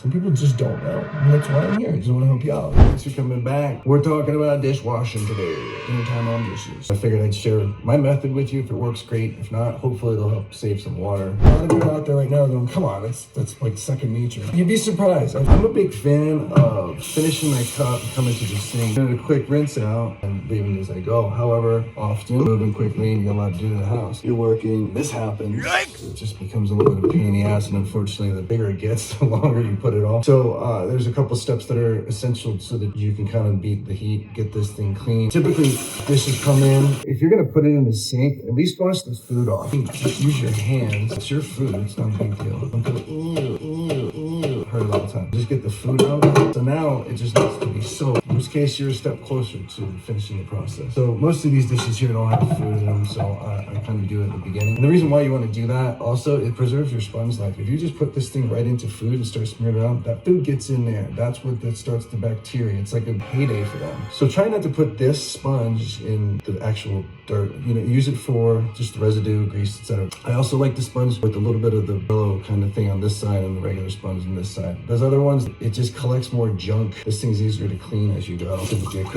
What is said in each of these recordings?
Some people just don't know. And that's why I'm here. I just want to help you out. Thanks for coming back. We're talking about dishwashing today. Dinnertime on dishes. I figured I'd share my method with you. If it works, great. If not, hopefully it'll help save some water. A lot of people out there right now going, come on, that's like second nature. You'd be surprised. I'm a big fan of finishing my cup, coming to the sink, doing a quick rinse out, and leaving as I go. However, often, moving quickly, and you got a lot to do in the house. You're working, this happens. Yikes. It just becomes a little bit of a pain in the ass, and unfortunately, the bigger it gets, the longer you put it off. So there's a couple steps that are essential so that you can kind of beat the heat, get this thing clean. Typically, dishes come in. If you're gonna put it in the sink, at least wash the food off. Just use your hands. It's your food. It's not a big deal. Don't go, heard it all the time. Just get the food out. So now it just needs to be soaked. In this case, you're a step closer to finishing the process. So most of these dishes here don't have food in them, so I kind of do it at the beginning. And the reason why you want to do that also, it preserves your sponge life. If you just put this thing right into food and start smearing it around, that food gets in there. That's what that starts the bacteria. It's like a heyday for them. So try not to put this sponge in the actual dirt. You know, use it for just the residue, grease, etc. I also like the sponge with a little bit of the billow kind of thing on this side and the regular sponge on this side. Those other ones, it just collects more junk. This thing's easier to clean as you go.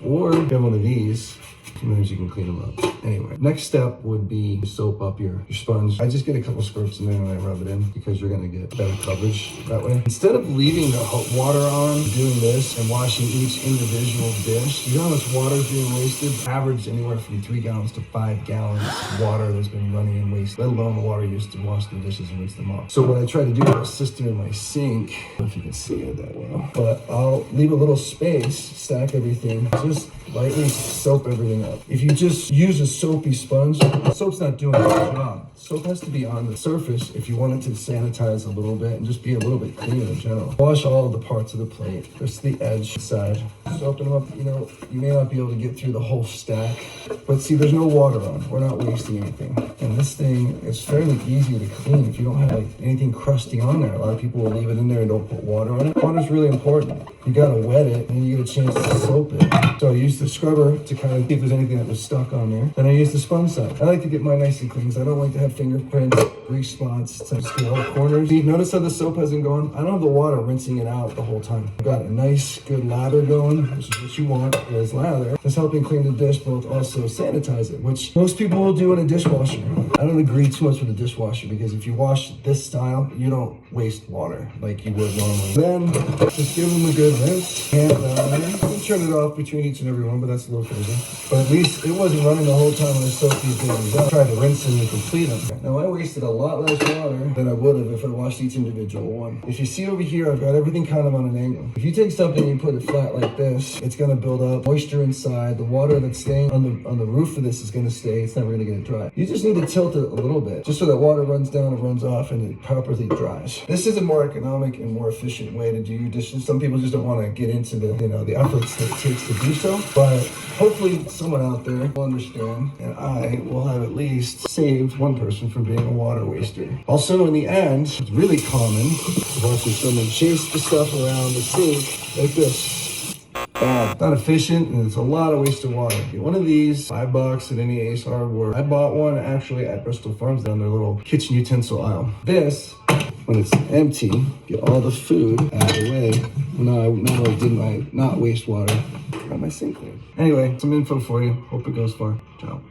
Or if you have one of these, sometimes you can clean them up. Anyway, next step would be soap up your sponge. I just get a couple squirts in there and I rub it in because you're gonna get better coverage that way. Instead of leaving the hot water on, doing this and washing each individual dish, you know how much water is being wasted? Average anywhere from 3 gallons to 5 gallons of water that's been running in waste, let alone the water used to wash the dishes and rinse them off. So what I try to do is a system in my sink, I don't know if you can see it that well, but I'll leave a little space, stack everything, just lightly soap everything up. If you just use a soapy sponge, soap's not doing its job. Soap has to be on the surface if you want it to sanitize a little bit and just be a little bit cleaner in general. Wash all of the parts of the plate, just the edge side. Just open them up. You know, you may not be able to get through the whole stack, but see, there's no water on. We're not wasting anything. And this thing is fairly easy to clean if you don't have like anything crusty on there. A lot of people will leave it in there and don't put water on it. Water's really important. You gotta wet it and you get a chance to soap it. So I use the scrubber to kind of see if there's anything that was stuck on there. Then I use the sponge side. I like to get mine nice and clean because I don't like to have fingerprints, grease spots, just get all the corners. See, notice how the soap hasn't gone? I don't have the water rinsing it out the whole time. I've got a nice, good lather going, which is what you want, is lather. It's helping clean the dish, but also sanitize it, which most people will do in a dishwasher. I don't agree too much with a dishwasher because if you wash this style, you don't waste water like you would normally. Then, just give them a good rinse. Hand down there. You can turn it off between each and every one, but that's a little crazy. But at least it wasn't running the whole time when I soaked these things. I tried to rinse them and complete them. Now I wasted a lot less water than I would have if I washed each individual one. If you see over here, I've got everything kind of on an angle. If you take something and you put it flat like this, it's gonna build up moisture inside. The water that's staying on the roof of this is gonna stay. It's never gonna get dry. You just need to tilt it a little bit, just so that water runs down and runs off and it properly dries. This is a more economic and more efficient way to do your dishes. Some people just don't want to get into the the efforts that it takes to do so, but hopefully someone out there will understand, and I will have at least saved one person from being a water waster. Also, in the end, it's really common to watch someone chase the stuff around the sink like this. Bad. Not efficient, and it's a lot of wasted water. Get one of these, $5 at any Ace Hardware. I bought one actually at Bristol Farms down their little kitchen utensil aisle. This, when it's empty, get all the food out of the way. Not only did I not waste water, got my sink clean. Anyway, some info for you. Hope it goes far. Ciao.